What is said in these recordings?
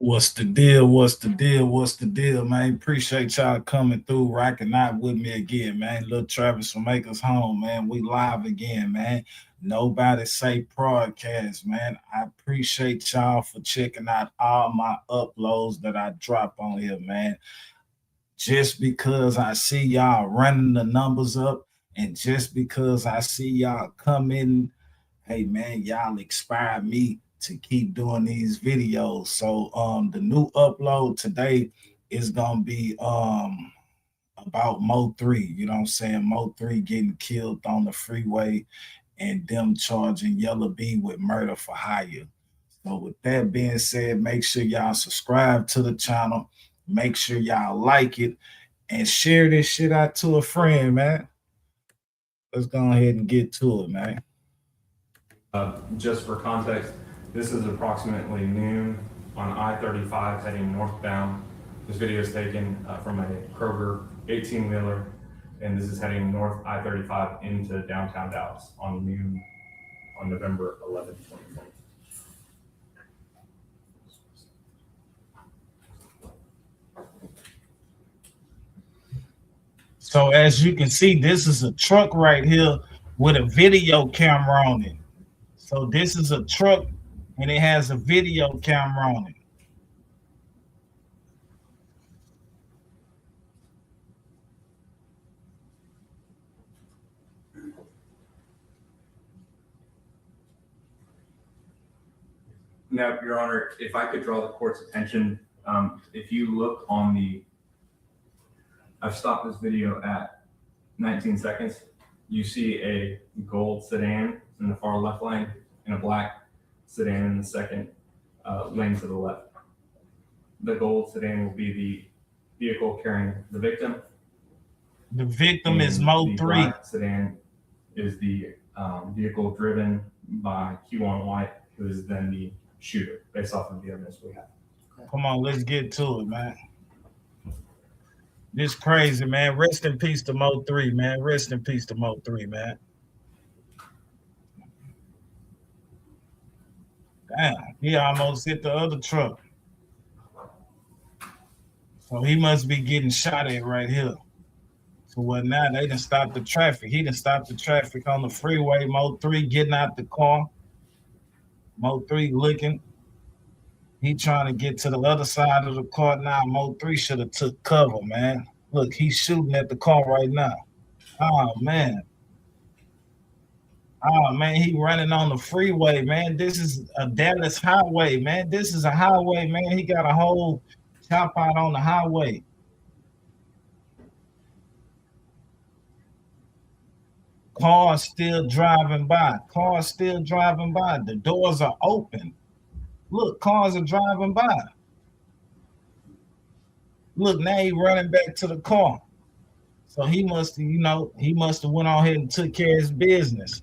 What's the deal? What's the deal? What's the deal, man? Appreciate y'all coming through, rocking out with me again, man. Little Travis from Make Us Home, man. We live again, man. Nobody say broadcast, man. I appreciate y'all for checking out all my uploads that I drop on here, man. Just because I see y'all running the numbers up, and just because I see y'all coming, hey man, y'all inspire me to keep doing these videos. So the new upload today is gonna be about M03. You know what I'm saying? M03 getting killed on the freeway and them charging Yellow B with murder for hire. So with that being said, make sure y'all subscribe to the channel. Make sure y'all like it and share this shit out to a friend, man. Let's go ahead and get to it, man. Just for context, this is approximately noon on I-35 heading northbound. This video is taken from a Kroger 18-wheeler, and this is heading north I-35 into downtown Dallas on noon on November 11, 2020. So as you can see, this is a truck right here with a video camera on it. So this is a truck and it has a video camera on it. Now, Your Honor, if I could draw the court's attention, if you look on the, I've stopped this video at 19 seconds. You see a gold sedan in the far left lane and a black sedan in the second lane to the left. The gold sedan will be the vehicle carrying the victim. The victim is The M03. black sedan is the vehicle driven by Q1 White, who is then the shooter, based off of the evidence we have. Come on, let's get to it, man. This crazy, man. Rest in peace to M03, man. Rest in peace to M03, man. Damn, he almost hit the other truck. So he must be getting shot at right here. So what now? They done stopped the traffic. He done stopped the traffic on the freeway. M03 getting out the car. M03 looking. He trying to get to the other side of the car now. M03 should have took cover, man. Look, he's shooting at the car right now. Oh man. Oh man, he running on the freeway, man. This is a Dallas highway, man. This is a highway, man. He got a whole chop out on the highway. Cars still driving by. Cars still driving by. The doors are open. Look, cars are driving by. Look, now he running back to the car. So he must have, he must have went on ahead and took care of his business.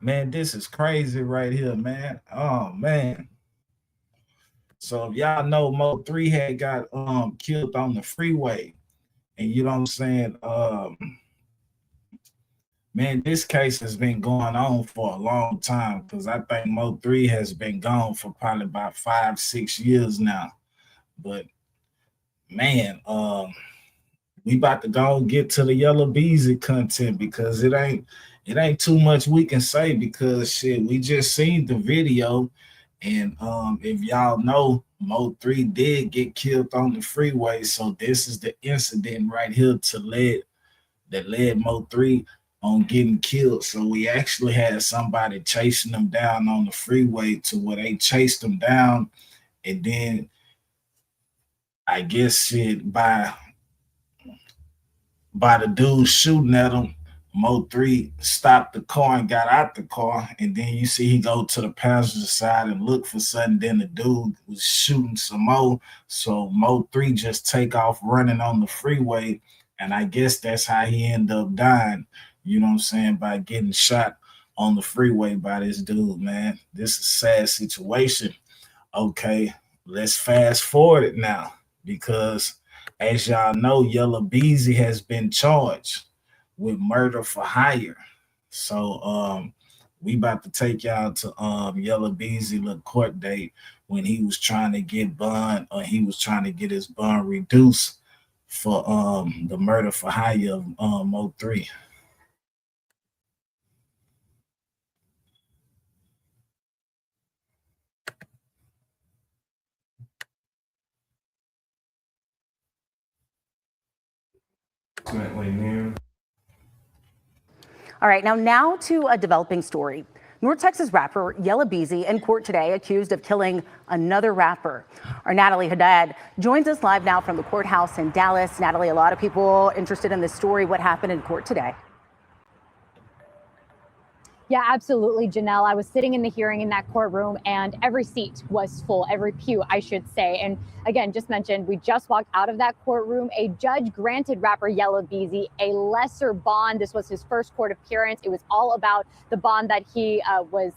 Man, this is crazy right here, man. Oh man. So if y'all know, M03 had got killed on the freeway. And you know what I'm saying? Man, this case has been going on for a long time because I think M03 has been gone for probably about 5-6 years now. But man, we about to go and get to the Yellow Beezy content because it ain't too much we can say because shit, we just seen the video. And if y'all know, M03 did get killed on the freeway. So this is the incident right here that led M03 on getting killed. So we actually had somebody chasing them down on the freeway to where they chased them down, and then I guess shit by the dude shooting at him, M03 stopped the car and got out the car, and then you see he go to the passenger side and look for something. Then the dude was shooting some more, so M03 just take off running on the freeway, and I guess that's how he ended up dying. You know what I'm saying? By getting shot on the freeway by this dude, man. This is a sad situation. Okay, let's fast forward it now because as y'all know, Yellow Beezy has been charged with murder for hire. So We about to take y'all to Yellow Beezy little court date when he was trying to get bond, or he was trying to get his bond reduced for the murder for hire of M03. Approximately noon. All right, now to a developing story. North Texas rapper Yella Beezy in court today accused of killing another rapper. Our Natalie Haddad joins us live now from the courthouse in Dallas. Natalie, a lot of people interested in this story. What happened in court today? Yeah, absolutely, Janelle. I was sitting in the hearing in that courtroom and every seat was full, every pew, I should say. And again, just mentioned, we just walked out of that courtroom. A judge granted rapper Yella Beezy a lesser bond. This was his first court appearance. It was all about the bond that he was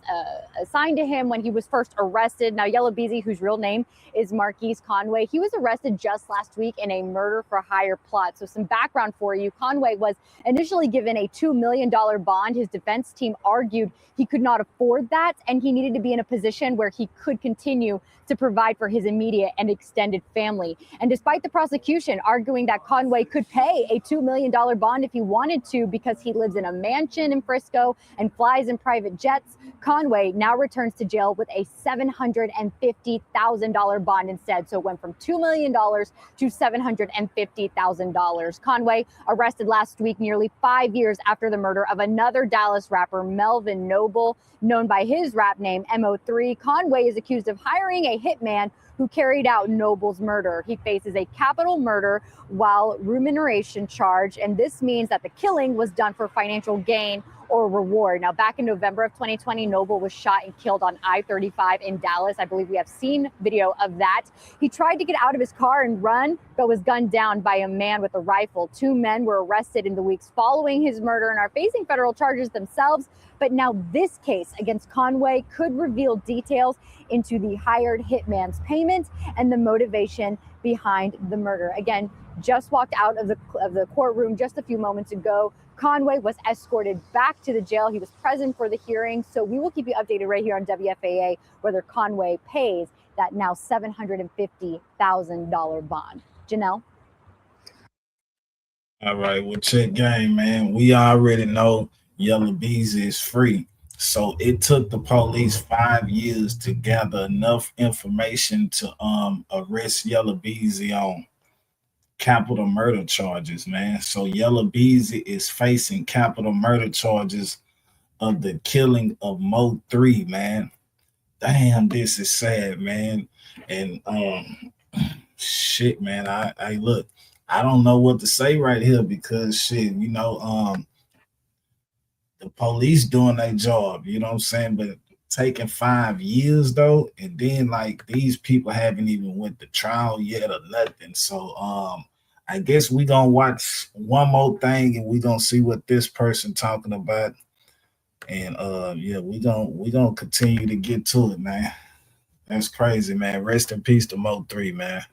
assigned to him when he was first arrested. Now, Yella Beezy, whose real name is Marquise Conway, he was arrested just last week in a murder for hire plot. So some background for you. Conway was initially given a $2 million bond. His defense team argued he could not afford that, and he needed to be in a position where he could continue to provide for his immediate and extended family. And despite the prosecution arguing that Conway could pay a $2 million bond if he wanted to because he lives in a mansion in Frisco and flies in private jets, Conway now returns to jail with a $750,000 bond instead. So it went from $2 million to $750,000. Conway arrested last week, nearly 5 years after the murder of another Dallas rapper, Melvin Noble, known by his rap name M03. Conway is accused of hiring a hitman who carried out Noble's murder. He faces a capital murder while remuneration charge, and this means that the killing was done for financial gain or reward. Now, back in November of 2020, Noble was shot and killed on I-35 in Dallas. I believe we have seen video of that. He tried to get out of his car and run, but was gunned down by a man with a rifle. 2 men were arrested in the weeks following his murder and are facing federal charges themselves. But now this case against Conway could reveal details into the hired hitman's payment and the motivation behind the murder. Again, just walked out of the courtroom just a few moments ago. Conway was escorted back to the jail. He was present for the hearing. So we will keep you updated right here on WFAA whether Conway pays that now $750,000 bond. Janelle? All right, well, check game, man. We already know Yellow Beezy is free. So it took the police 5 years to gather enough information to arrest Yellow Beezy on capital murder charges, man. So Yellow Beezy is facing capital murder charges of the killing of M03, man. Damn, this is sad, man. And shit, man. I look, I don't know what to say right here because shit, the police doing their job, you know what I'm saying? But taking 5 years though, and then like these people haven't even went to trial yet or nothing. So I guess we gonna watch one more thing and we gonna see what this person talking about. And yeah, we gonna continue to get to it, man. That's crazy, man. Rest in peace to M03, man.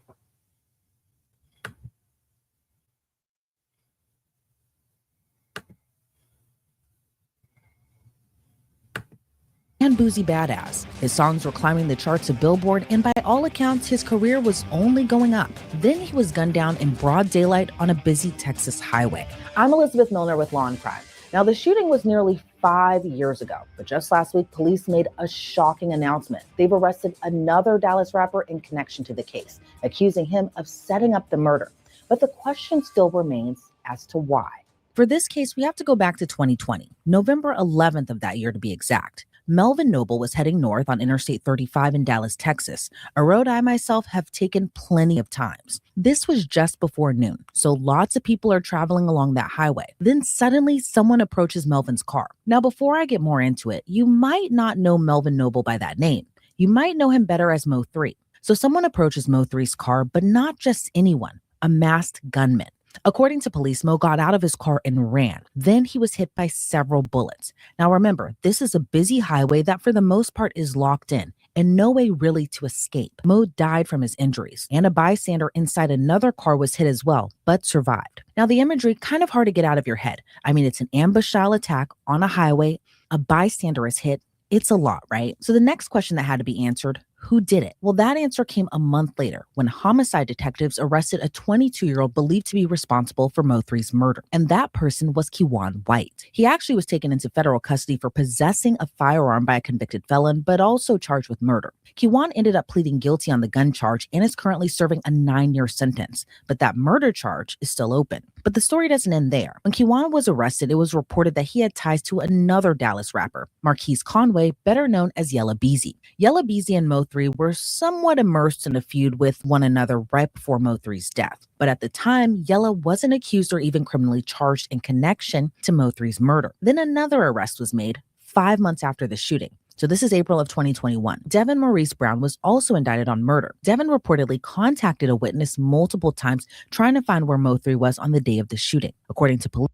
And Boozy Badass. His songs were climbing the charts of Billboard, and by all accounts, his career was only going up. Then he was gunned down in broad daylight on a busy Texas highway. I'm Elizabeth Milner with Law and Crime. Now, the shooting was nearly 5 years ago, but just last week, police made a shocking announcement. They've arrested another Dallas rapper in connection to the case, accusing him of setting up the murder. But the question still remains as to why. For this case, we have to go back to 2020, November 11th of that year to be exact. Melvin Noble was heading north on Interstate 35 in Dallas, Texas, a road I myself have taken plenty of times. This was just before noon, so lots of people are traveling along that highway. Then suddenly someone approaches Melvin's car. Now, before I get more into it, you might not know Melvin Noble by that name. You might know him better as M03. So someone approaches M03's car, but not just anyone, a masked gunman. According to police, Mo got out of his car and ran. Then he was hit by several bullets. Now remember, this is a busy highway that for the most part is locked in and no way really to escape. Mo died from his injuries, and a bystander inside another car was hit as well, but survived. Now the imagery, kind of hard to get out of your head. I mean, it's an ambush-style attack on a highway. A bystander is hit. It's a lot, right? So the next question that had to be answered, who did it? Well, that answer came a month later when homicide detectives arrested a 22-year-old believed to be responsible for M03's murder. And that person was Kewan White. He actually was taken into federal custody for possessing a firearm by a convicted felon, but also charged with murder. Kewan ended up pleading guilty on the gun charge and is currently serving a 9-year sentence. But that murder charge is still open. But the story doesn't end there. When Kewan was arrested, it was reported that he had ties to another Dallas rapper, Marquise Conway, better known as Yella Beezy. Yella Beezy and M03 were somewhat immersed in a feud with one another right before M03's death. But at the time, Yella wasn't accused or even criminally charged in connection to M03's murder. Then another arrest was made 5 months after the shooting. So this is April of 2021. Devin Maurice Brown was also indicted on murder. Devin reportedly contacted a witness multiple times trying to find where M03 was on the day of the shooting, according to police.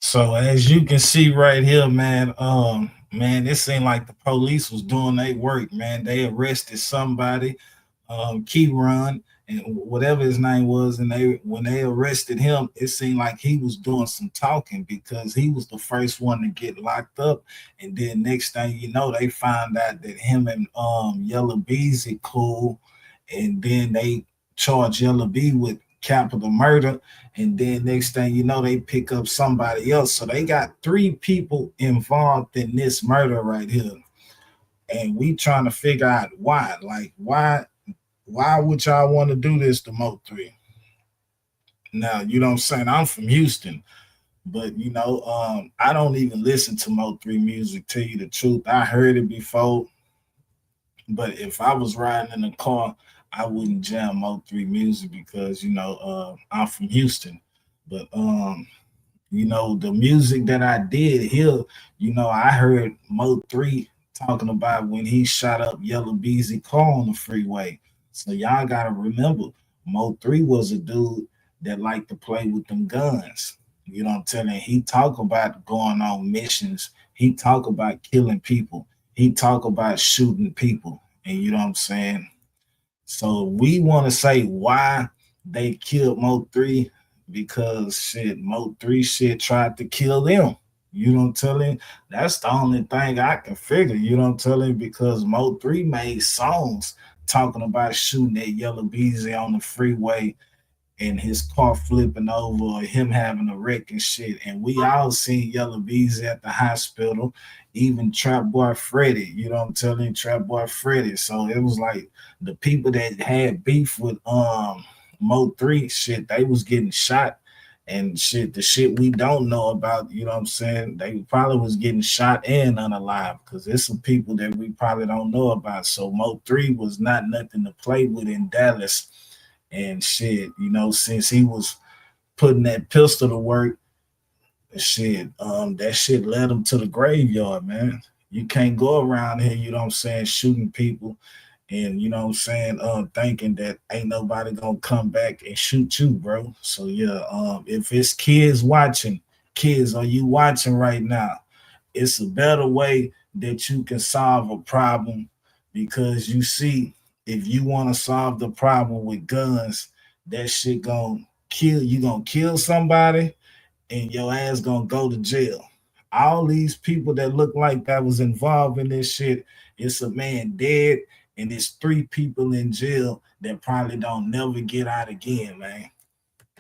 So as you can see right here, man, it seemed like the police was doing their work, man. They arrested somebody, Keyron, and whatever his name was, and when they arrested him, it seemed like he was doing some talking because he was the first one to get locked up. And then next thing you know, they find out that him and Yella Beezy cool, and then they charge Yella B with capital murder. And then next thing you know, they pick up somebody else. So they got 3 people involved in this murder right here. And we trying to figure out why. Like, why would y'all want to do this to M03? Now, you know what I'm saying? I'm from Houston, but I don't even listen to M03 music, tell you the truth. I heard it before, but if I was riding in a car, I wouldn't jam M03 music because I'm from Houston. But the music that I did here, I heard M03 talking about when he shot up Yella Beezy car on the freeway. So y'all gotta remember, M03 was a dude that liked to play with them guns. You know what I'm telling you? He talk about going on missions. He talk about killing people. He talk about shooting people. And you know what I'm saying? So we want to say why they killed M03 because M03 tried to kill them. You know what I'm telling? That's the only thing I can figure. You know what I'm telling? Because M03 made songs talking about shooting at Yella Beezy on the freeway and his car flipping over or him having a wreck and shit. And we all seen Yella Beezy at the hospital, even Trap Boy Freddy, you know what I'm telling you, Trap Boy Freddy. So it was like the people that had beef with M03 shit, they was getting shot and shit, the shit we don't know about, you know what I'm saying? They probably was getting shot and unalive because there's some people that we probably don't know about. So M03 was not nothing to play with in Dallas. And shit, since he was putting that pistol to work, shit, that shit led him to the graveyard, man. You can't go around here, you know what I'm saying, shooting people and, you know what I'm saying, thinking that ain't nobody gonna come back and shoot you, bro. So, yeah, if it's kids watching, kids, are you watching right now? It's a better way that you can solve a problem because you see, if you want to solve the problem with guns, that shit gonna kill you, gonna kill somebody and your ass gonna go to jail. All these people that look like that was involved in this shit, it's a man dead and it's 3 people in jail that probably don't never get out again, man.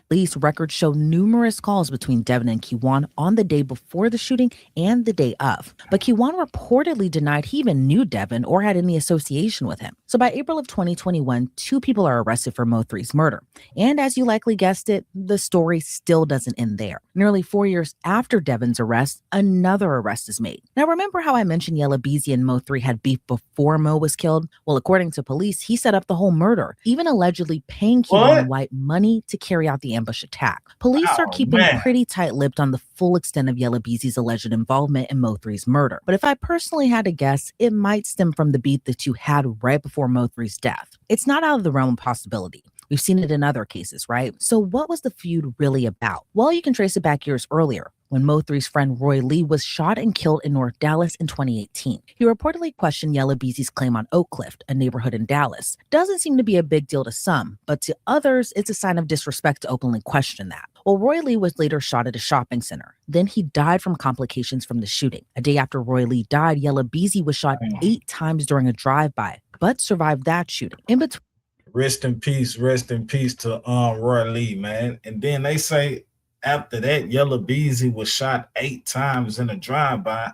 Police records show numerous calls between Devin and Kewan on the day before the shooting and the day of. But Kewan reportedly denied he even knew Devin or had any association with him. So by April of 2021, 2 people are arrested for M03's murder. And as you likely guessed it, the story still doesn't end there. Nearly 4 years after Devin's arrest, another arrest is made. Now remember how I mentioned Yella Beezy and M03 had beef before Mo was killed? Well, according to police, he set up the whole murder, even allegedly paying Kewan White money to carry out the ambush attack. Police are keeping pretty tight-lipped on the full extent of Yella Beezy's alleged involvement in M03's murder. But if I personally had to guess, it might stem from the beef the two had right before M03's death. It's not out of the realm of possibility. We've seen it in other cases, right? So what was the feud really about? Well, you can trace it back years earlier, when Mo3's friend Roy Lee was shot and killed in North Dallas in 2018. He reportedly questioned Yella Beezy's claim on Oak Cliff, a neighborhood in Dallas. Doesn't seem to be a big deal to some, but to others, it's a sign of disrespect to openly question that. Well, Roy Lee was later shot at a shopping center. Then he died from complications from the shooting. A day after Roy Lee died, Yella Beezy was shot 8 times during a drive-by, but survived that shooting. In between, rest in peace to Roy Lee, man. And then they say after that, Yella Beezy was shot 8 times in a drive-by.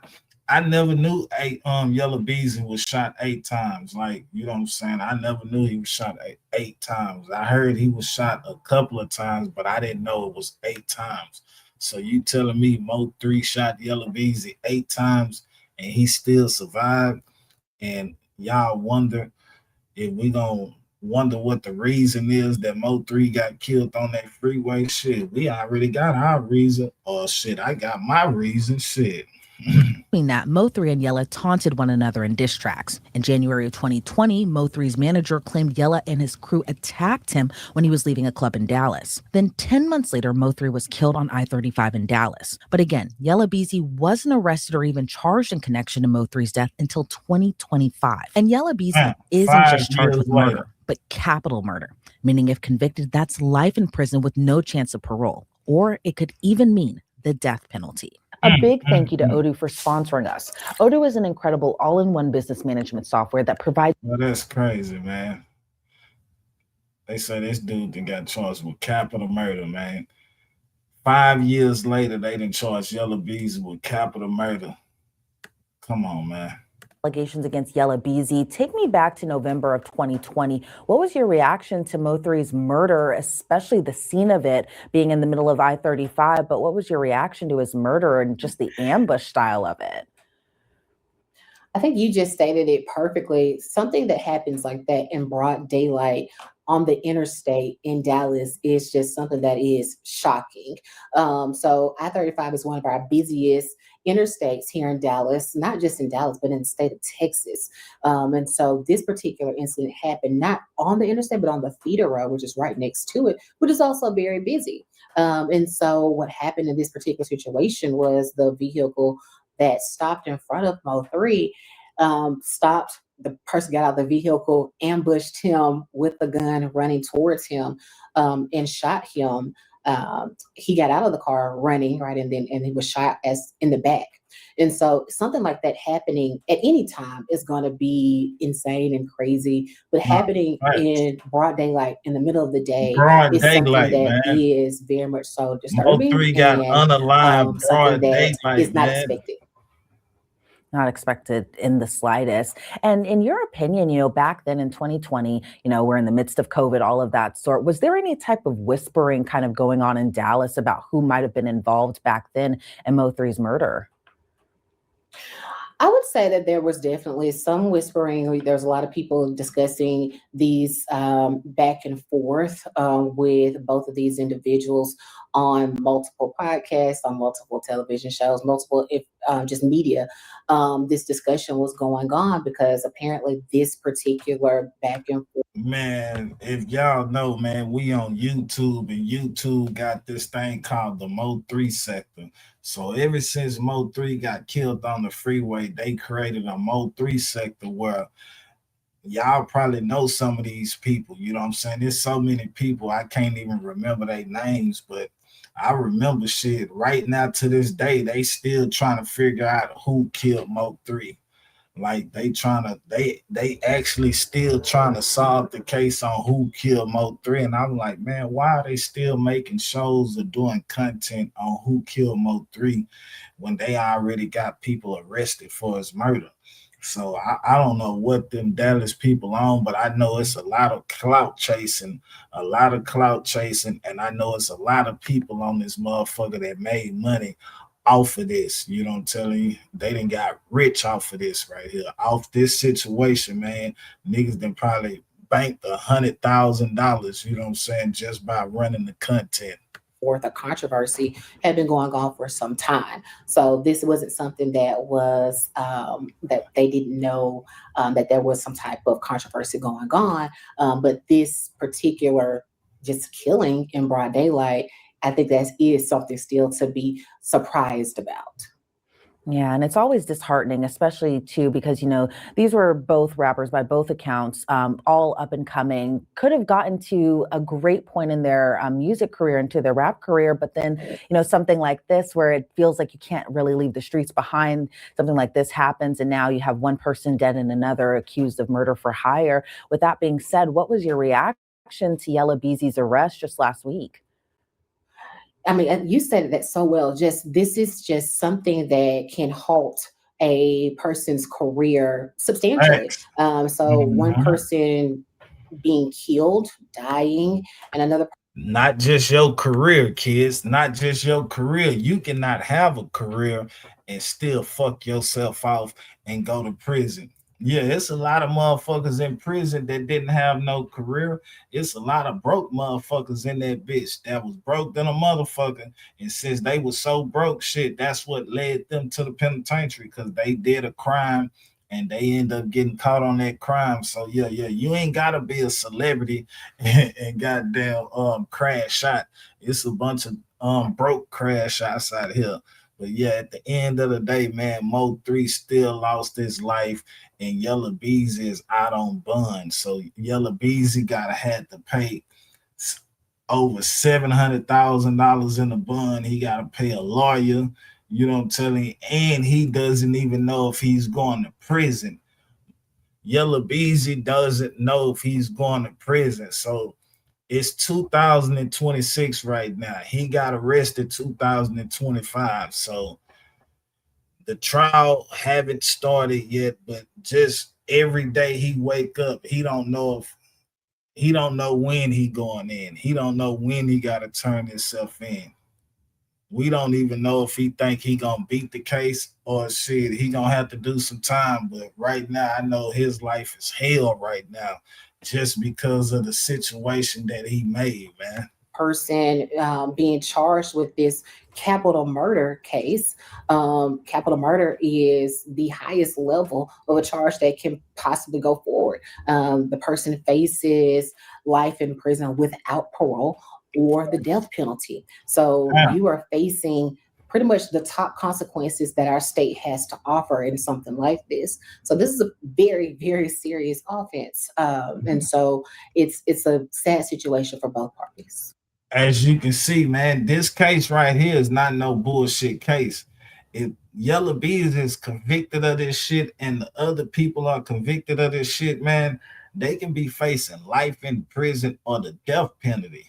I never knew Yella Beezy was shot 8 times. Like, you know what I'm saying? I never knew he was shot 8 times. I heard he was shot a couple of times, but I didn't know it was 8 times. So you telling me Mo3 shot Yella Beezy 8 times and he still survived? And y'all wonder if we gonna wonder what the reason is that Mo3 got killed on that freeway. Shit, we already got our reason. Or shit, I got my reason. Shit. Between that, Mo3 and Yella taunted one another in diss tracks. In January of 2020, Mo3's manager claimed Yella and his crew attacked him when he was leaving a club in Dallas. Then 10 months later, Mo3 was killed on I-35 in Dallas. But again, Yella Beezy wasn't arrested or even charged in connection to Mo3's death until 2025. And Yella Beezy isn't just charged with murder, but capital murder, meaning if convicted, that's life in prison with no chance of parole. Or it could even mean the death penalty. A big thank you to Odoo for sponsoring us. Odoo is an incredible all-in-one business management software that provides... Well, that's crazy, man. They say this dude that got charged with capital murder, man. 5 years later, they didn't charge Yella Beezy with capital murder. Come on, man. Allegations against Yella Beezy. Take me back to November of 2020. What was your reaction to Mo3's murder, especially the scene of it being in the middle of I-35? But what was your reaction to his murder and just the ambush style of it? I think you just stated it perfectly. Something that happens like that in broad daylight on the interstate in Dallas is just something that is shocking. So I-35 is one of our busiest interstates here in Dallas, not just in Dallas, but in the state of Texas. And so this particular incident happened not on the interstate, but on the feeder road, which is right next to it, which is also very busy. And so what happened in this particular situation was the vehicle that stopped in front of Mo3 stopped. The person got out of the vehicle, ambushed him with the gun, running towards him, and shot him. He got out of the car running, right, and he was shot as in the back. And so something like that happening at any time is going to be insane and crazy, but happening in broad daylight in the middle of the day is something that is very much so disturbing. Mo3 got unalive broad daylight, is not expected. Not expected in the slightest. And in your opinion, back then in 2020, we're in the midst of COVID, all of that sort. Was there any type of whispering kind of going on in Dallas about who might have been involved back then in Mo3's murder? I would say that there was definitely some whispering. There's a lot of people discussing these back and forth with both of these individuals on multiple podcasts, on multiple television shows, multiple just media. This discussion was going on because apparently this particular back and forth. Man, if y'all know, man, we on YouTube, and YouTube got this thing called the Mo3 sector. So ever since Mo3 got killed on the freeway, they created a Mo3 sector where y'all probably know some of these people. You know what I'm saying? There's so many people, I can't even remember their names, but I remember shit right now to this day, they still trying to figure out who killed Mo3. Like they actually still trying to solve the case on who killed Mo3. And I'm like, man, why are they still making shows or doing content on who killed Mo3 when they already got people arrested for his murder? So I don't know what them Dallas people on, but I know it's a lot of clout chasing, and I know it's a lot of people on this motherfucker that made money off of this. You know what I'm telling you? They done got rich off of this right here. Off this situation, man. Niggas done probably banked $100,000, you know what I'm saying, just by running the content. Or the controversy had been going on for some time. So this wasn't something that was that they didn't know that there was some type of controversy going on. But this particular just killing in broad daylight, I think that is something still to be surprised about. Yeah, and it's always disheartening, especially too, because these were both rappers by both accounts, all up and coming, could have gotten to a great point in their music career, into their rap career, but then something like this, where it feels like you can't really leave the streets behind. Something like this happens, and now you have one person dead and another accused of murder for hire. With that being said, what was your reaction to Yella Beezy's arrest just last week? I mean, you said that so well. This is just something that can halt a person's career substantially. Facts. So one person being killed, dying, and another. Not just your career, kids. Not just your career. You cannot have a career and still fuck yourself off and go to prison. Yeah, it's a lot of motherfuckers in prison that didn't have no career. It's a lot of broke motherfuckers in that bitch that was broke than a motherfucker. And since they was so broke, shit, that's what led them to the penitentiary, because they did a crime and they end up getting caught on that crime. So yeah, you ain't gotta be a celebrity and goddamn crash shot. It's a bunch of broke crash shots out here. But yeah, at the end of the day, man, M03 still lost his life, and Yella Beezy is out on bond. So Yella Beezy gotta had to pay over $700,000 in a bond. He gotta pay a lawyer. You know what I'm telling you? And he doesn't even know if he's going to prison. Yella Beezy doesn't know if he's going to prison. So it's 2026 right now. He got arrested 2025. So the trial haven't started yet, but just every day he wake up, he don't know when he going in. He don't know when he got to turn himself in. We don't even know if he think he gonna beat the case or shit. He gonna have to do some time. But right now, I know his life is hell right now, just because of the situation that he made, man. Person being charged with this capital murder case. Capital murder is the highest level of a charge that can possibly go forward. The person faces life in prison without parole or the death penalty. So you are facing pretty much the top consequences that our state has to offer in something like this. So this is a very, very serious offense. And so it's a sad situation for both parties. As you can see, man, this case right here is not no bullshit case. If Yella Beezy is convicted of this shit and the other people are convicted of this shit, man, they can be facing life in prison or the death penalty.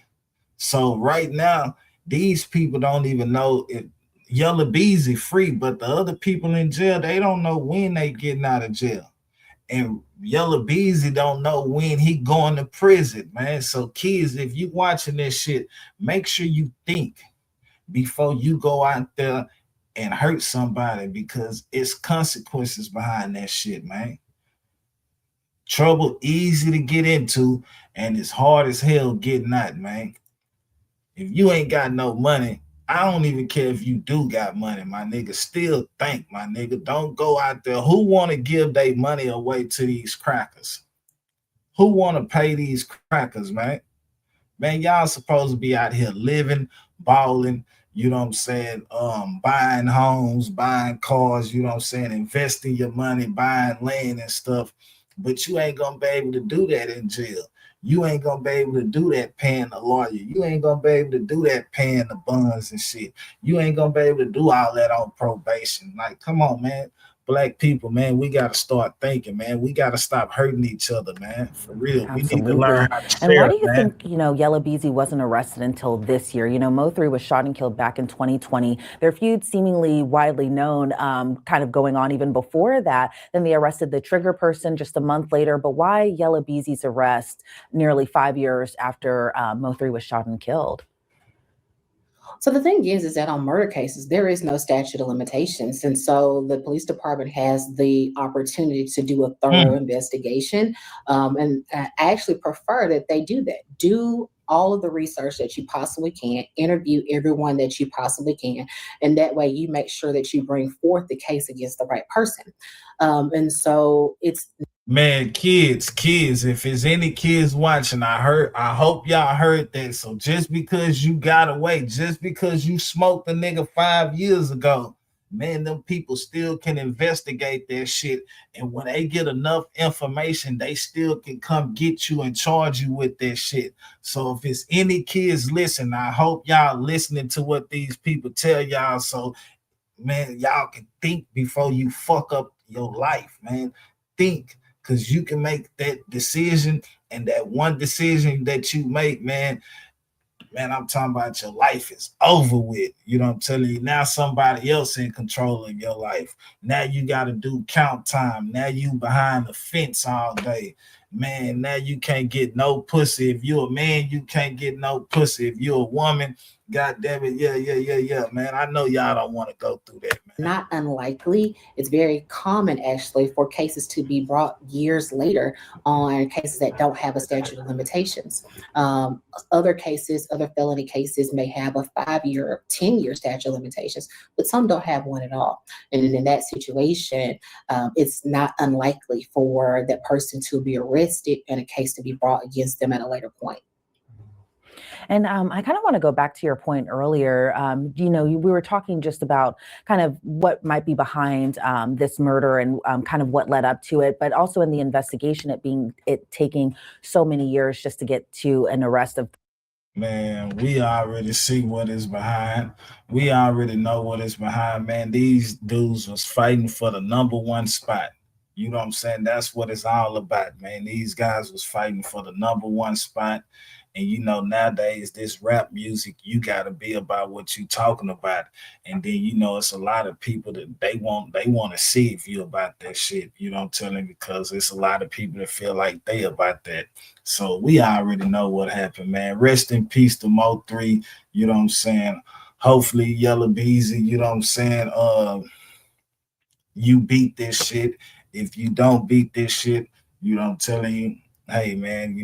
So right now, these people don't even know if Yella Beezy free, but the other people in jail, they don't know when they getting out of jail. And Yella Beezy don't know when he going to prison, man. So kids, if you watching this shit, make sure you think before you go out there and hurt somebody, because it's consequences behind that shit, man. Trouble easy to get into, and it's hard as hell getting out, man. If you ain't got no money, I don't even care if you do got money, my nigga. Still think, my nigga, don't go out there. Who want to give their money away to these crackers? Who want to pay these crackers, man? Man, y'all supposed to be out here living, balling, you know what I'm saying? Buying homes, buying cars, you know what I'm saying? Investing your money, buying land and stuff. But you ain't gonna be able to do that in jail. You ain't gonna be able to do that paying a lawyer. You ain't gonna be able to do that paying the bonds and shit. You ain't gonna be able to do all that on probation. Like, come on, man. Black people, man, we got to start thinking, man. We got to stop hurting each other, man. For real. Absolutely. We need to learn how to share, and why do you man. think, Yella Beezy wasn't arrested until this year? M03 was shot and killed back in 2020. Their feud seemingly widely known, kind of going on even before that. Then they arrested the trigger person just a month later. But why Yella Beezy's arrest nearly 5 years after M03 was shot and killed? So the thing is that on murder cases, there is no statute of limitations. And so the police department has the opportunity to do a thorough investigation. And I actually prefer that they do that. Do all of the research that you possibly can, interview everyone that you possibly can. And that way you make sure that you bring forth the case against the right person. And so it's Man, kids, if there's any kids watching, I hope y'all heard that. So just because you got away, just because you smoked a nigga 5 years ago, man, them people still can investigate that shit. And when they get enough information, they still can come get you and charge you with that shit. So if it's any kids listen, I hope y'all listening to what these people tell y'all. So man, y'all can think before you fuck up your life, man. Think, because you can make that decision, and that one decision that you make, man, I'm talking about your life is over with. You know what I'm telling you? Now somebody else in control of your life. Now you got to do count time. Now you behind the fence all day. Man, now you can't get no pussy. If you're a man, you can't get no pussy. If you're a woman, God damn it, yeah, man. I know y'all don't want to go through that, man. Not unlikely. It's very common actually for cases to be brought years later on cases that don't have a statute of limitations. Other cases, other felony cases may have a 5-year, 10-year statute of limitations, but some don't have one at all. And in that situation, it's not unlikely for that person to be arrested and a case to be brought against them at a later point. And I kind of want to go back to your point earlier. We were talking just about kind of what might be behind this murder and kind of what led up to it, but also in the investigation, it taking so many years just to get to an arrest of. Man, we already see what is behind. We already know what is behind, man. These dudes was fighting for the #1 spot. You know what I'm saying? That's what it's all about, man. These guys was fighting for the #1 spot. And nowadays this rap music, you gotta be about what you talking about. And then it's a lot of people that they want to see if you about that shit. You know what I'm telling you? Because it's a lot of people that feel like they about that. So we already know what happened, man. Rest in peace to M03. You know what I'm saying? Hopefully Yellow Beezy, you know what I'm saying? You beat this shit. If you don't beat this shit, I'm telling you, hey man,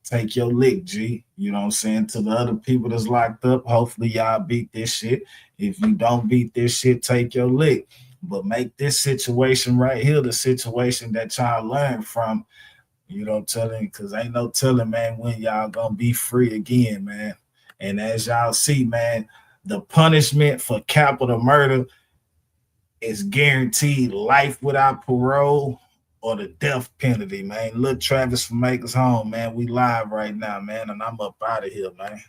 take your lick, G. You know what I'm saying? To the other people that's locked up, hopefully y'all beat this shit. If you don't beat this shit, take your lick. But make this situation right here the situation that y'all learn from. You know what I'm telling? Because ain't no telling, man, when y'all gonna be free again, man. And as y'all see, man, the punishment for capital murder is guaranteed life without parole or the death penalty, man. Look, Travis from Makers Home, man. We live right now, man, and I'm up out of here, man.